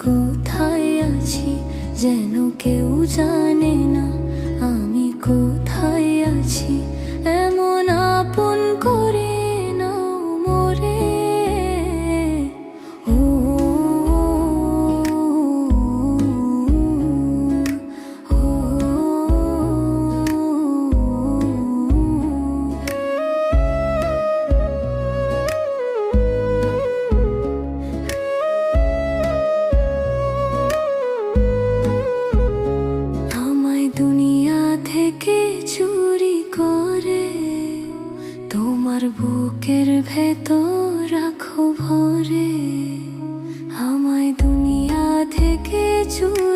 কোথায় আছি যেন কেউ জানে না, আমি কোথায় আছি এমন আপন করে নাও মোরে। ও দুনিয়া থেকে চুরি করে তোমার বুকের ভেতর রাখো ভরে। আমায় দুনিয়া থেকে চুরি